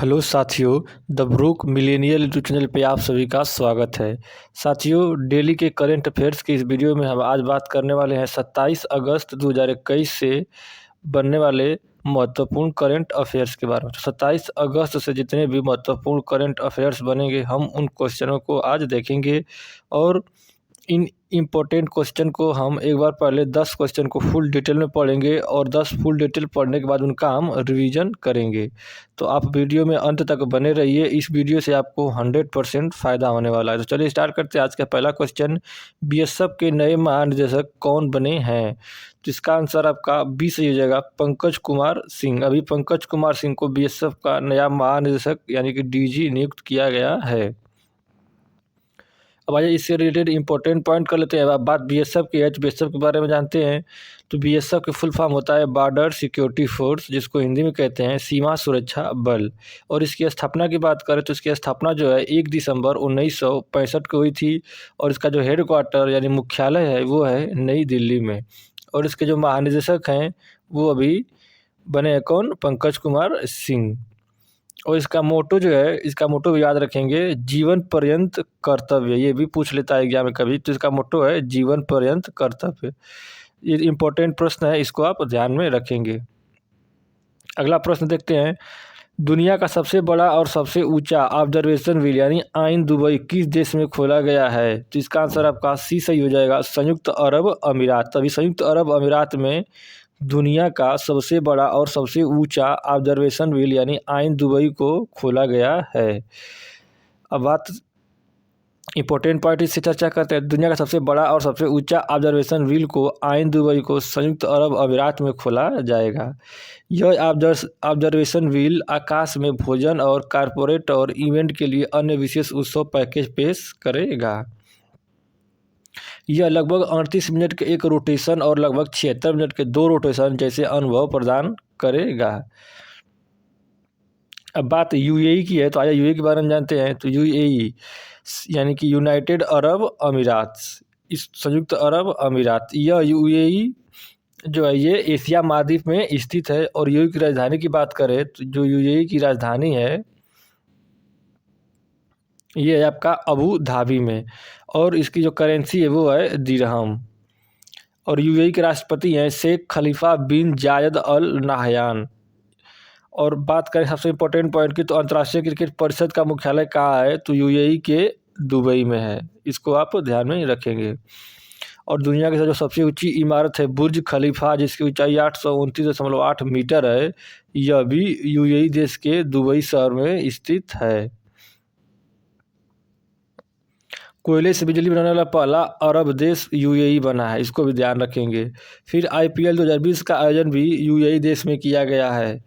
Hello साथियों, the Brook Millennial YouTube channel पे आप सभी का स्वागत है। साथियों, डेली के करंट अफेयर्स की इस वीडियो में हम आज बात करने वाले हैं 27 अगस्त 2021 से बनने वाले महत्वपूर्ण करंट अफेयर्स के बारे में। तो 27 अगस्त से जितने भी महत्वपूर्ण करंट अफेयर्स बनेंगे, हम उन क्वेश्चनों को आज देखेंगे और इन इम्पोर्टेंट क्वेश्चन को हम एक बार पहले 10 क्वेश्चन को फुल डिटेल में पढ़ेंगे और 10 फुल डिटेल पढ़ने के बाद उनका हम रिवीजन करेंगे। तो आप वीडियो में अंत तक बने रहिए, इस वीडियो से आपको 100% फ़ायदा होने वाला है। तो चलिए स्टार्ट करते हैं। आज का पहला क्वेश्चन, बीएसएफ के नए महानिदेशक कौन बने हैं? तो इसका आंसर आपका बी सही हो जाएगा, पंकज कुमार सिंह। अभी पंकज कुमार सिंह को बीएसएफ का नया महानिदेशक यानी कि डीजी नियुक्त किया गया है। अब आइए इससे रिलेटेड इंपॉर्टेंट पॉइंट कर लेते हैं। अब बात बीएसएफ की है, बीएसएफ के बारे में जानते हैं। तो बीएसएफ की फुल फॉर्म होता है बॉर्डर सिक्योरिटी फोर्स, जिसको हिंदी में कहते हैं सीमा सुरक्षा बल। और इसकी स्थापना की बात करें तो इसकी स्थापना जो है 1 दिसंबर 1965 को हुई थी। और इसका जो हेड क्वार्टर यानी मुख्यालय है वो है नई दिल्ली में। और इसके जो महानिदेशक हैं वो अभी बने हैं कौन? पंकज कुमार सिंह। और इसका मोटो जो है, इसका मोटो भी याद रखेंगे, जीवन पर्यंत कर्तव्य। ये भी पूछ लेता है एग्जाम में कभी, तो इसका मोटो है जीवन पर्यंत कर्तव्य। ये इंपॉर्टेंट प्रश्न है, इसको आप ध्यान में रखेंगे। अगला प्रश्न देखते हैं, दुनिया का सबसे बड़ा और सबसे ऊंचा ऑब्जर्वेशन व्हील यानी आइन दुबई किस देश में खोला गया है? तो इसका आंसर आपका सी सही हो जाएगा, संयुक्त अरब अमीरात। तभी संयुक्त अरब अमीरात में दुनिया का सबसे बड़ा और सबसे ऊंचा ऑब्जर्वेशन व्हील यानी आइन दुबई को खोला गया है। अब बात इंपॉर्टेंट पॉइंट इससे चर्चा करते हैं। दुनिया का सबसे बड़ा और सबसे ऊंचा ऑब्जर्वेशन व्हील को आइन दुबई को संयुक्त अरब अमीरात में खोला जाएगा। यह ऑब्जर्वेशन व्हील आकाश में भोजन और कॉरपोरेट और इवेंट के लिए अन्य विशेष उत्सव पैकेज पेश करेगा। यह लगभग 38 मिनट के एक रोटेशन और लगभग 76 मिनट के 2 रोटेशन जैसे अनुभव प्रदान करेगा। अब बात यूएई की है, तो आइए यूएई के बारे में जानते हैं। तो यूएई यानी कि यूनाइटेड अरब अमीरात, इस संयुक्त अरब अमीरात, यह यूएई जो है ये एशिया महाद्वीप में स्थित है। और यूएई की राजधानी की बात करें तो जो यूएई की राजधानी है ये है आपका अबू धाबी में। और इसकी जो करेंसी है वो है दिरहम। और यूएई के राष्ट्रपति हैं शेख खलीफा बिन जायद अल नाहयान। और बात करें सबसे इम्पोर्टेंट पॉइंट की, तो अंतर्राष्ट्रीय क्रिकेट परिषद का मुख्यालय कहाँ है? तो यूएई के दुबई में है। इसको आप ध्यान में रखेंगे। और दुनिया की जो सबसे ऊंची इमारत है बुर्ज खलीफा, जिसकी ऊंचाई 829.8 मीटर है, यह भी यूएई देश के दुबई शहर में स्थित है। कोयले से बिजली बनाने वाला पहला अरब देश यूएई बना है, इसको भी ध्यान रखेंगे। फिर आईपीएल 2020 का आयोजन भी यूएई देश में किया गया है।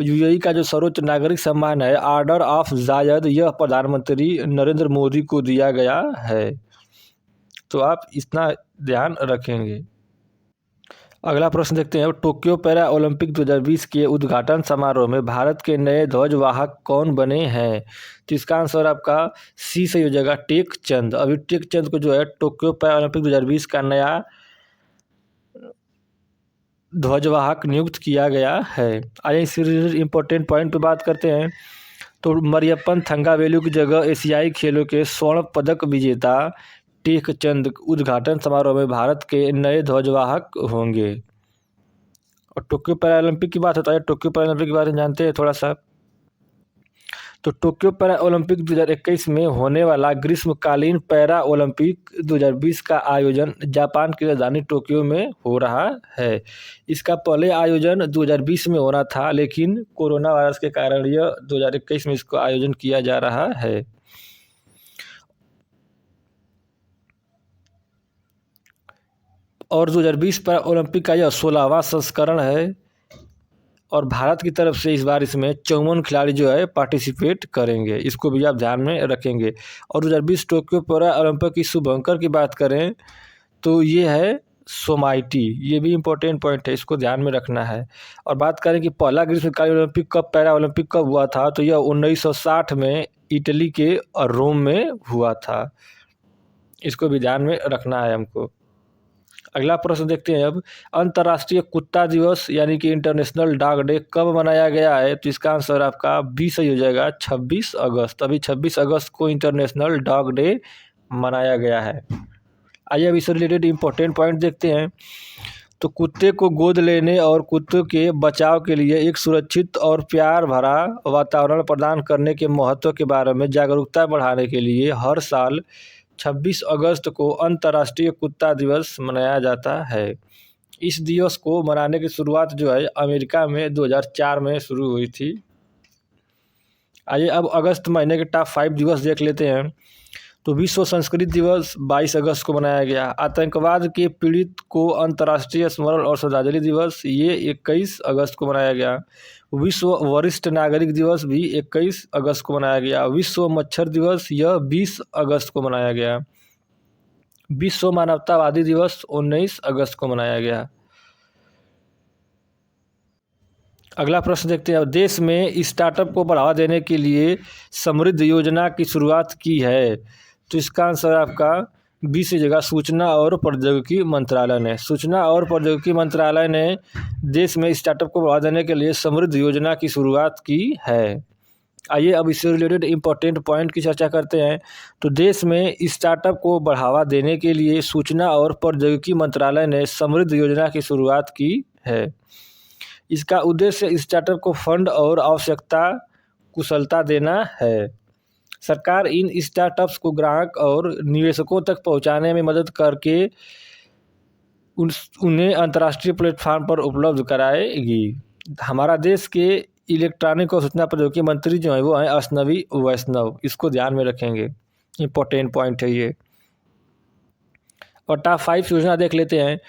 यूएई का जो सर्वोच्च नागरिक सम्मान है ऑर्डर ऑफ जायद, यह प्रधानमंत्री नरेंद्र मोदी को दिया गया है। तो आप इतना ध्यान रखेंगे। अगला प्रश्न देखते हैं, टोक्यो पैरा ओलंपिक 2020 के उद्घाटन समारोह में भारत के नए ध्वजवाहक कौन बने हैं? तो इसका आंसर आपका सी सही हो जाएगा, टेक चंद। अभी टेक चंद को जो है टोक्यो पैरा ओलंपिक 2020 का नया ध्वजवाहक नियुक्त किया गया है। आइए इस इम्पोर्टेंट पॉइंट पे बात करते हैं। तो मरियप्पन थंगावेलु की जगह एशियाई खेलों के स्वर्ण पदक विजेता टेक चंद उद्घाटन समारोह में भारत के नए ध्वजवाहक होंगे। और टोक्यो पैरा ओलंपिक की बात होता है, टोक्यो पैरा ओलंपिक के बारे में जानते हैं थोड़ा सा। तो टोक्यो पैरा ओलंपिक 2021 में होने वाला ग्रीष्मकालीन पैरा ओलंपिक 2020 का आयोजन जापान की राजधानी टोक्यो में हो रहा है। इसका पहले आयोजन 2020 में होना था, लेकिन कोरोना वायरस के कारण यह 2021 में इसको आयोजन किया जा रहा है। और 2020 पैरा ओलंपिक का यह 16वां संस्करण है। और भारत की तरफ से इस बार इसमें 54 खिलाड़ी जो है पार्टिसिपेट करेंगे, इसको भी आप ध्यान में रखेंगे। और 2020 टोक्यो पैरा ओलंपिक की शुभंकर की बात करें तो ये है सोमाइटी। ये भी इम्पोर्टेंट पॉइंट है, इसको ध्यान में रखना है। और बात करें कि पहला ग्रीष्मकालीन ओलंपिक कब, पैरा ओलंपिक कब हुआ था, तो यह 1960 में इटली के रोम में हुआ था। इसको भी ध्यान में रखना है हमको। अगला प्रश्न देखते हैं अब, अंतर्राष्ट्रीय कुत्ता दिवस यानी कि इंटरनेशनल डॉग डे कब मनाया गया है? तो इसका आंसर आपका 20 हो जाएगा 26 अगस्त। अभी 26 अगस्त को इंटरनेशनल डॉग डे मनाया गया है। आइए अब इससे रिलेटेड इंपॉर्टेंट पॉइंट देखते हैं। तो कुत्ते को गोद लेने और कुत्तों के बचाव के लिए एक सुरक्षित और प्यार भरा वातावरण प्रदान करने के महत्व के बारे में जागरूकता बढ़ाने के लिए हर साल 26 अगस्त को अंतर्राष्ट्रीय कुत्ता दिवस मनाया जाता है। इस दिवस को मनाने की शुरुआत जो है अमेरिका में 2004 में शुरू हुई थी। आइए अब अगस्त महीने के टॉप 5 दिवस देख लेते हैं। तो विश्व संस्कृत दिवस 22 अगस्त को मनाया गया। आतंकवाद के पीड़ित को अंतर्राष्ट्रीय स्मरण और श्रद्धांजलि दिवस ये 21 अगस्त को मनाया गया। विश्व वरिष्ठ नागरिक दिवस भी 21 अगस्त को मनाया गया। विश्व मच्छर दिवस यह 20 अगस्त को मनाया गया। विश्व मानवतावादी दिवस 19 अगस्त को मनाया गया। अगला प्रश्न देखते हैं, देश में स्टार्टअप को बढ़ावा देने के लिए समृद्ध योजना की शुरुआत की है। तो इसका आंसर आपका 20 की जगह सूचना और प्रौद्योगिकी मंत्रालय ने। सूचना और प्रौद्योगिकी मंत्रालय ने देश में स्टार्टअप को बढ़ावा देने के लिए समृद्ध योजना की शुरुआत की है। आइए अब इससे रिलेटेड इंपॉर्टेंट पॉइंट की चर्चा करते हैं। तो देश में स्टार्टअप को बढ़ावा देने के लिए सूचना और प्रौद्योगिकी मंत्रालय ने समृद्ध योजना की शुरुआत की है। इसका उद्देश्य स्टार्टअप को फंड और आवश्यकता कुशलता देना है। सरकार इन स्टार्टअप्स को ग्राहक और निवेशकों तक पहुंचाने में मदद करके उन्हें अंतर्राष्ट्रीय प्लेटफॉर्म पर उपलब्ध कराएगी। हमारा देश के इलेक्ट्रॉनिक और सूचना प्रौद्योगिकी मंत्री जो है वो हैं अश्विनी वैष्णव। इसको ध्यान में रखेंगे, इंपॉर्टेंट पॉइंट है ये। और टॉप 5 योजना देख लेते हैं।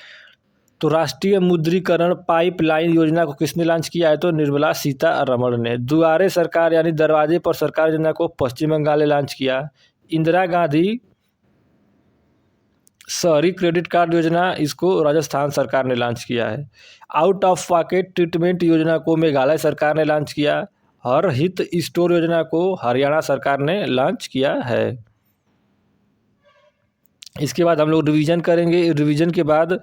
तो राष्ट्रीय मुद्रीकरण पाइपलाइन योजना को किसने लॉन्च किया है? तो निर्मला सीतारमण ने। दुआरे सरकार यानी दरवाजे पर सरकार योजना को पश्चिम बंगाल ने लॉन्च किया। इंदिरा गांधी शहरी क्रेडिट कार्ड योजना इसको राजस्थान सरकार ने लॉन्च किया है। आउट ऑफ पॉकेट ट्रीटमेंट योजना को मेघालय सरकार ने लॉन्च किया। हर हित स्टोर योजना को हरियाणा सरकार ने लॉन्च किया है। इसके बाद हम लोग रिवीजन करेंगे। रिवीजन के बाद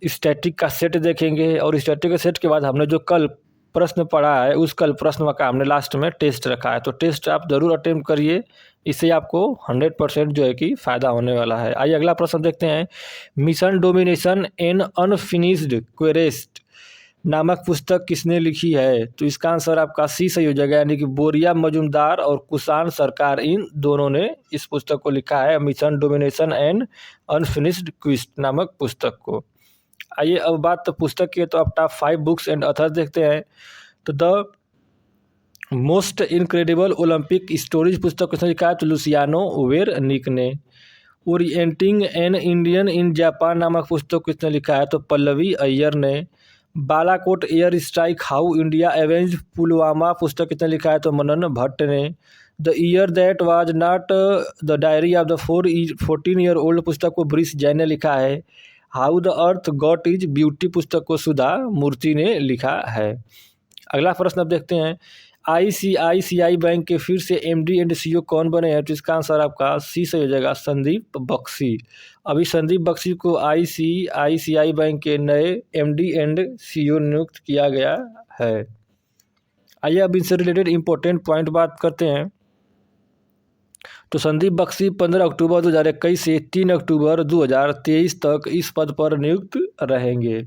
स्टैटिक का सेट देखेंगे और स्टैटिक के सेट के बाद हमने जो कल प्रश्न पढ़ा है उस कल प्रश्न का हमने लास्ट में टेस्ट रखा है। तो टेस्ट आप जरूर अटेम्प्ट करिए, इससे आपको 100% जो है कि फ़ायदा होने वाला है। आइए अगला प्रश्न देखते हैं। Mission domination an unfinished quest नामक पुस्तक किसने लिखी है? तो इसका आंसर आपका सी सही हो जाएगा, यानी कि बोरिया मजुमदार और कुशान सरकार इन दोनों ने इस पुस्तक को लिखा है, mission domination an unfinished quest नामक पुस्तक को। आइए अब बात तो पुस्तक की है, तो अब टॉप 5 बुक्स एंड ऑथर्स देखते हैं। तो the most incredible Olympic stories पुस्तक किसने लिखा है? तो लुसियानो वेरनिक ने। Orienting an Indian in Japan नामक पुस्तक किसने लिखा है? तो पल्लवी अय्यर ने। Balakot air strike how India avenge Pulwama पुस्तक किसने लिखा है? तो मनन भट्ट ने। The year that was not the diary of the 14-year-old पुस्तक को ब्रिस जैन ने लिखा है। How the earth got is beauty पुस्तक को सुधा मूर्ति ने लिखा है। अगला प्रश्न अब देखते हैं। ICICI बैंक के फिर से MD एंड CEO कौन बने हैं? तो इसका आंसर आपका सी से हो जाएगा, संदीप बख्शी। अभी संदीप बख्शी को ICICI बैंक के नए MD एंड CEO नियुक्त किया गया है। आइए अब इनसे रिलेटेड इंपॉर्टेंट पॉइंट बात करते हैं। तो संदीप बख्शी 15 अक्टूबर 2021 से 3 अक्टूबर 2023 तक इस पद पर नियुक्त रहेंगे।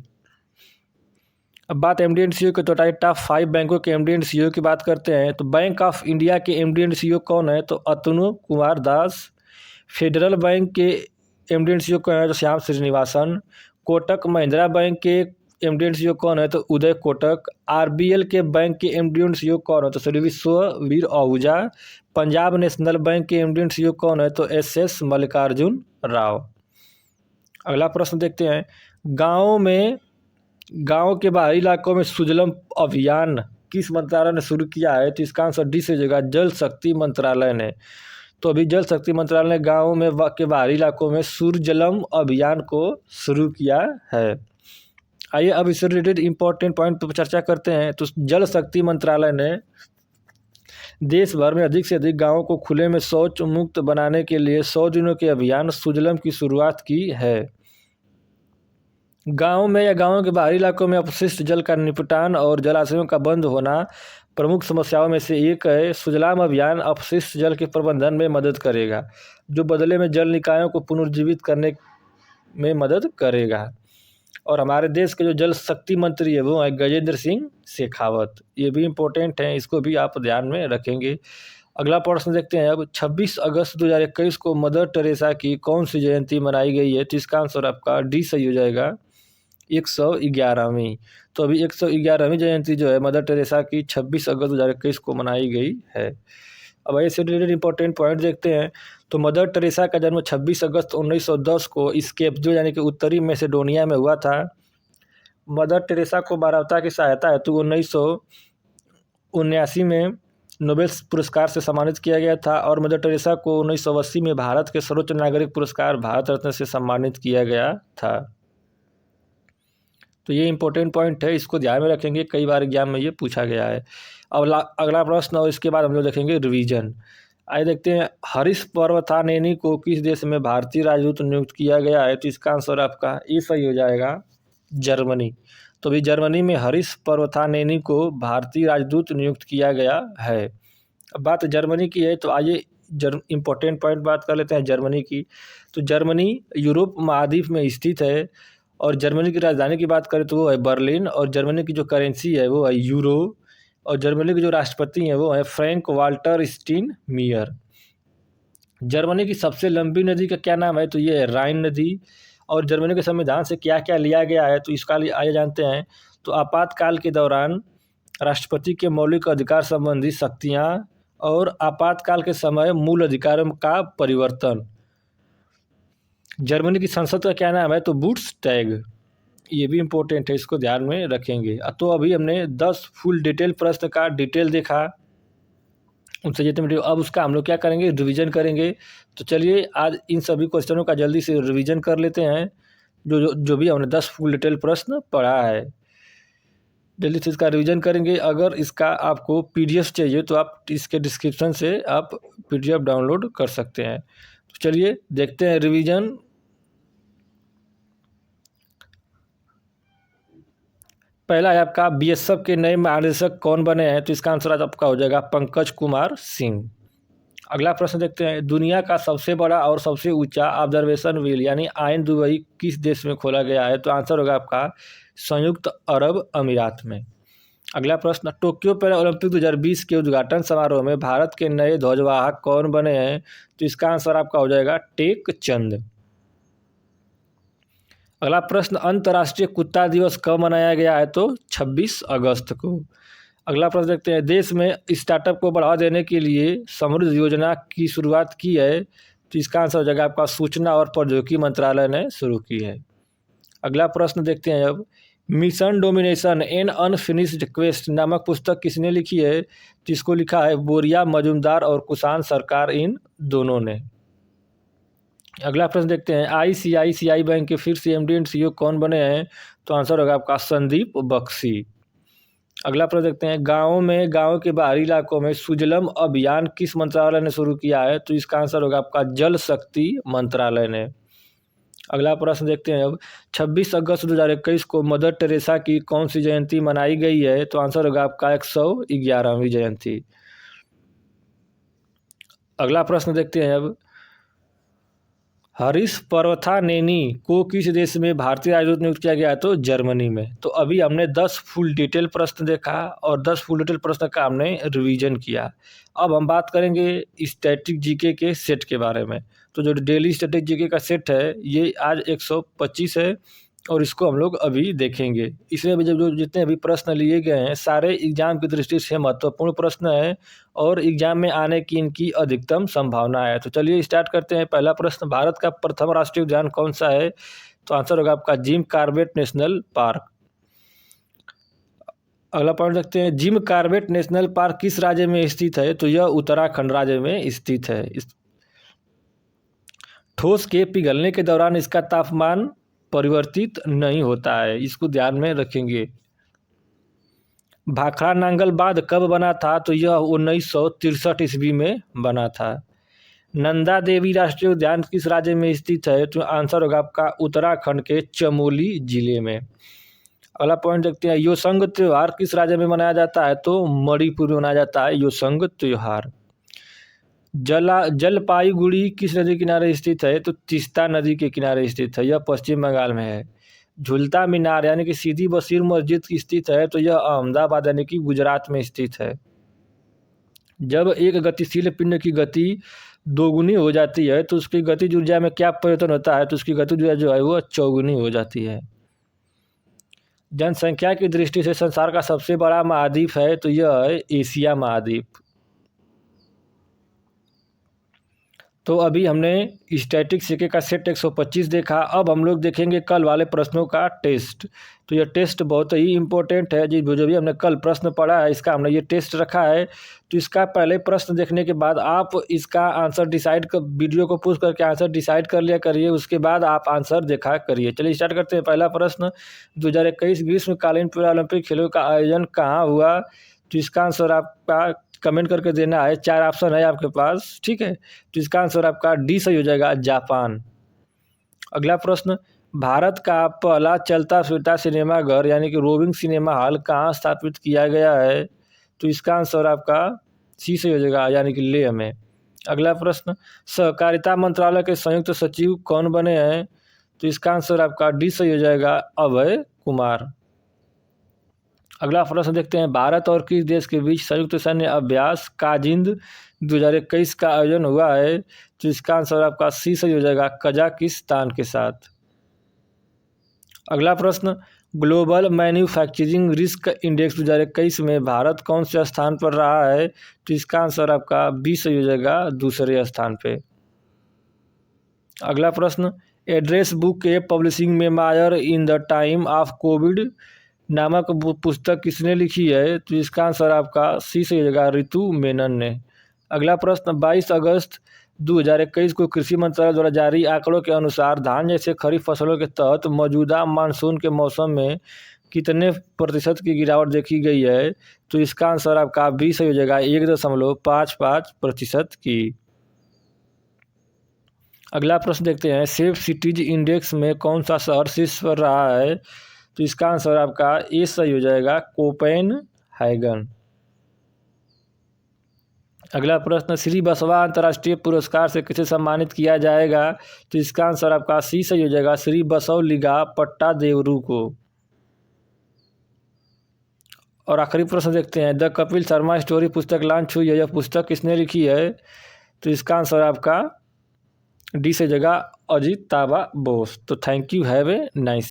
अब बात MD एंड CEO के तो टॉप 5 बैंकों के MD एंड CEO की बात करते हैं। तो बैंक ऑफ इंडिया के MD एंड CEO कौन है? तो अतनु कुमार दास। फेडरल बैंक के MD एंड CEO कौन है? तो श्याम श्रीनिवासन। कोटक महिंद्रा बैंक के MD एंड CEO कौन है? तो उदय कोटक। RBL के बैंक के MD एंड CEO कौन है? तो श्री विश्ववीर आहूजा। पंजाब नेशनल बैंक के MD एंड CEO कौन है? तो SS मल्लिकार्जुन राव। अगला प्रश्न देखते हैं। गांव के बाहरी इलाकों में सुजलम अभियान किस मंत्रालय ने शुरू किया है? तो इसका आंसर डी से हो जाएगा, जल शक्ति मंत्रालय ने। तो अभी जल शक्ति मंत्रालय ने गाँव में के बाहरी इलाकों में सुजलम अभियान को शुरू किया है। आइए अब इससे रिलेटेड इंपॉर्टेंट पॉइंट पर चर्चा करते हैं। तो जल शक्ति मंत्रालय ने देश भर में अधिक से अधिक गाँवों को खुले में शौच मुक्त बनाने के लिए 100 दिनों के अभियान सुजलम की शुरुआत की है। गाँव में या गाँव के बाहरी इलाकों में अपशिष्ट जल का निपटान और जलाशयों का बंद होना प्रमुख समस्याओं में से एक है। सुजलाम अभियान अपशिष्ट जल के प्रबंधन में मदद करेगा, जो बदले में जल निकायों को पुनर्जीवित करने में मदद करेगा। और हमारे देश के जो जल शक्ति मंत्री है वो है गजेंद्र सिंह शेखावत। ये भी इम्पोर्टेंट है, इसको भी आप ध्यान में रखेंगे। अगला प्रश्न देखते हैं अब, 26 अगस्त 2021 को मदर टेरेसा की कौन सी जयंती मनाई गई है? तो इसका आंसर आपका डी सही हो जाएगा, 111वीं। तो अभी 111वीं जयंती जो है मदर टेरेसा की 26 अगस्त 2021 को मनाई गई है। अब ऐसे रिलेटेड इंपॉर्टेंट पॉइंट देखते हैं। तो मदर टेरेसा का जन्म 26 अगस्त 1910 को स्केप्जो यानी कि उत्तरी मैसेडोनिया में हुआ था। मदर टेरेसा को मानवता की सहायता हेतु 1979 में नोबेल पुरस्कार से सम्मानित किया गया था और मदर टेरेसा को 1980 में भारत के सर्वोच्च नागरिक पुरस्कार भारत रत्न से सम्मानित किया गया था। तो ये इंपॉर्टेंट पॉइंट है, इसको ध्यान में रखेंगे, कई बार एग्जाम में ये पूछा गया है। अब अगला प्रश्न और इसके बाद हम लोग देखेंगे रिवीजन। आइए देखते हैं, हरीश पर्वतानेनी को किस देश में भारतीय राजदूत नियुक्त किया गया है? तो इसका आंसर आपका ए सही हो जाएगा, जर्मनी। तो अभी जर्मनी में हरीश पर्वतानेनी को भारतीय राजदूत नियुक्त किया गया है। अब बात जर्मनी की है, तो आइए इम्पोर्टेंट पॉइंट बात कर लेते हैं जर्मनी की। तो जर्मनी यूरोप महाद्वीप में स्थित है और जर्मनी की राजधानी की बात करें तो वो है बर्लिन, और जर्मनी की जो करेंसी है वो है यूरो, और जर्मनी के जो राष्ट्रपति हैं वो है फ्रैंक वाल्टर स्टीनमियर। जर्मनी की सबसे लंबी नदी का क्या नाम है? तो ये है राइन नदी। और जर्मनी के संविधान से क्या क्या लिया गया है? तो इसका आइए जानते हैं। तो आपातकाल के दौरान राष्ट्रपति के मौलिक अधिकार संबंधी शक्तियाँ और आपातकाल के समय मूल अधिकारों का परिवर्तन। जर्मनी की संसद का क्या नाम है? तो बुंडसटैग। ये भी इम्पोर्टेंट है, इसको ध्यान में रखेंगे। तो अभी हमने 10 फुल डिटेल प्रश्न का डिटेल देखा उनसे जितने वीडियो, अब उसका हम लोग क्या करेंगे, रिवीजन करेंगे। तो चलिए आज इन सभी क्वेश्चनों का जल्दी से रिवीजन कर लेते हैं, जो भी हमने 10 फुल डिटेल प्रश्न पढ़ा है, जल्दी से इसका रिवीजन करेंगे। अगर इसका आपको पीडीएफ चाहिए तो आप इसके डिस्क्रिप्शन से आप पीडीएफ डाउनलोड कर सकते हैं। तो चलिए देखते हैं रिवीजन। पहला है आपका, बीएसएफ के नए महानिदेशक कौन बने हैं? तो इसका आंसर आज आपका हो जाएगा पंकज कुमार सिंह। अगला प्रश्न देखते हैं, दुनिया का सबसे बड़ा और सबसे ऊंचा ऑब्जर्वेशन व्हील यानी आयन दुबई किस देश में खोला गया है? तो आंसर होगा आपका संयुक्त अरब अमीरात में। अगला प्रश्न, टोक्यो पैरा ओलंपिक 2020 के उद्घाटन समारोह में भारत के नए ध्वजवाहक कौन बने हैं? तो इसका आंसर आपका हो जाएगा टेक चंद। अगला प्रश्न, अंतर्राष्ट्रीय कुत्ता दिवस कब मनाया गया है? तो 26 अगस्त को। अगला प्रश्न देखते हैं, देश में स्टार्टअप को बढ़ावा देने के लिए समृद्ध योजना की शुरुआत की है? तो इसका आंसर हो जाएगा आपका सूचना और प्रौद्योगिकी मंत्रालय ने शुरू की है। अगला प्रश्न देखते हैं अब, mission domination an unfinished quest नामक पुस्तक किसने लिखी है? तो इसको लिखा है बोरिया मजूमदार और कुशान सरकार, इन दोनों ने। अगला प्रश्न देखते हैं, आईसीआईसीआई बैंक के फिर से एमडी एंड सीईओ कौन बने हैं? तो आंसर होगा आपका संदीप बख्शी। अगला प्रश्न देखते हैं, गाँव के बाहरी इलाकों में सुजलम अभियान किस मंत्रालय ने शुरू किया है? तो इसका आंसर होगा आपका जल शक्ति मंत्रालय ने। अगला प्रश्न देखते हैं अब, 26 अगस्त 2021 को मदर टेरेसा की कौन सी जयंती मनाई गई है? तो आंसर होगा आपका 111वीं जयंती। अगला प्रश्न देखते हैं अब, हरीश पर्वतानेनी को किस देश में भारतीय राजदूत नियुक्त किया गया है? तो जर्मनी में। तो अभी हमने 10 फुल डिटेल प्रश्न देखा और 10 फुल डिटेल प्रश्न का हमने रिवीजन किया। अब हम बात करेंगे स्टैटिक जीके के सेट के बारे में। तो जो डेली स्टैटिक जीके का सेट है ये आज 125 है और इसको हम लोग अभी देखेंगे। इसमें भी जो जितने भी प्रश्न लिए गए हैं सारे एग्जाम की दृष्टि से महत्वपूर्ण प्रश्न है और एग्जाम में आने की इनकी अधिकतम संभावना है। तो चलिए स्टार्ट करते हैं। पहला प्रश्न, भारत का प्रथम राष्ट्रीय उद्यान कौन सा है? तो आंसर होगा आपका जिम कॉर्बेट नेशनल पार्क। अगला पॉइंट देखते हैं, जिम कॉर्बेट नेशनल पार्क किस राज्य में स्थित है? तो यह उत्तराखंड राज्य में स्थित है। ठोस के पिघलने के दौरान इसका तापमान परिवर्तित नहीं होता है, इसको ध्यान में रखेंगे। भाखड़ा नांगल बांध कब बना था? तो यह 1963 ईस्वी में बना था। नंदा देवी राष्ट्रीय उद्यान किस राज्य में स्थित है? तो आंसर होगा आपका उत्तराखंड के चमोली जिले में। अगला पॉइंट देखते हैं, योसंग त्योहार किस राज्य में मनाया जाता है? तो मणिपुर में मनाया जाता है योसंग त्योहार। जलपाईगुड़ी किस नदी किनारे स्थित है? तो तीस्ता नदी के किनारे स्थित है, यह पश्चिम बंगाल में है। झुलता मीनार यानी कि सीधी बशीर मस्जिद स्थित है, तो यह अहमदाबाद यानी कि गुजरात में स्थित है। जब एक गतिशील पिंड की गति दोगुनी हो जाती है तो उसकी गतिज ऊर्जा में क्या परिवर्तन होता है? तो उसकी गतिज ऊर्जा जो है वो चौगुनी हो जाती है। जनसंख्या की दृष्टि से संसार का सबसे बड़ा महाद्वीप है? तो यह है एशिया महाद्वीप। तो अभी हमने स्टैटिक सिक्के का सेट 125 देखा। अब हम लोग देखेंगे कल वाले प्रश्नों का टेस्ट। तो यह टेस्ट बहुत ही इंपॉर्टेंट है जी, जो भी हमने कल प्रश्न पढ़ा है इसका हमने ये टेस्ट रखा है। तो इसका पहले प्रश्न देखने के बाद आप इसका आंसर डिसाइड कर, वीडियो को पुश करके आंसर डिसाइड कर लिया करिए, उसके बाद आप आंसर देखा करिए। चलिए स्टार्ट करते हैं। पहला प्रश्न, 2021 ग्रीष्मकालीन पैरालंपिक खेलों का आयोजन कहाँ हुआ? तो इसका आंसर आपका कमेंट करके देना है। 4 ऑप्शन है आपके पास, ठीक है। तो इसका आंसर आपका डी सही हो जाएगा, जापान। अगला प्रश्न, भारत का पहला चलता फिरता सिनेमाघर यानी कि रोविंग सिनेमा हॉल कहाँ स्थापित किया गया है? तो इसका आंसर आपका सी सही हो जाएगा, यानी कि लेह में। अगला प्रश्न, सहकारिता मंत्रालय के संयुक्त सचिव कौन बने हैं? तो इसका आंसर आपका डी सही हो जाएगा, अभय कुमार। अगला प्रश्न देखते हैं, भारत और किस देश के बीच संयुक्त सैन्य अभ्यास काजिंद 2021 का आयोजन हुआ है? तो इसका आंसर आपका सी सही हो जाएगा, कजाकिस्तान के साथ। अगला प्रश्न, ग्लोबल मैन्युफैक्चरिंग रिस्क इंडेक्स 2021 में भारत कौन से स्थान पर रहा है? तो इसका आंसर आपका बी सही हो जाएगा, दूसरे स्थान पे। अगला प्रश्न, एड्रेस बुक के पब्लिशिंग में मायर in the time of Covid नामक पुस्तक किसने लिखी है? तो इसका आंसर आपका सी सही हो जाएगा, ऋतु मेनन ने। अगला प्रश्न, 22 अगस्त 2021 को कृषि मंत्रालय द्वारा जारी आंकड़ों के अनुसार धान जैसे खरीफ फसलों के तहत मौजूदा मानसून के मौसम में कितने प्रतिशत की गिरावट देखी गई है? तो इसका आंसर आपका बी सही हो जाएगा, 1.55% की। अगला प्रश्न देखते हैं, सेफ सिटीज इंडेक्स में कौन सा शहर शीर्ष पर रहा है? तो इसका आंसर आपका ए सही हो जाएगा, कोपेनहेगन। अगला प्रश्न, श्री बसवा अंतर्राष्ट्रीय पुरस्कार से किसे सम्मानित किया जाएगा? तो इसका आंसर आपका सी सही हो जाएगा, श्री बसवलिगा पट्टादेवरू को। और आखिरी प्रश्न देखते हैं, द कपिल शर्मा स्टोरी पुस्तक लॉन्च हुई है, यह पुस्तक किसने लिखी है? तो इसका आंसर आपका डी से जगह अजित ताबा बोस। तो thank you, have a nice.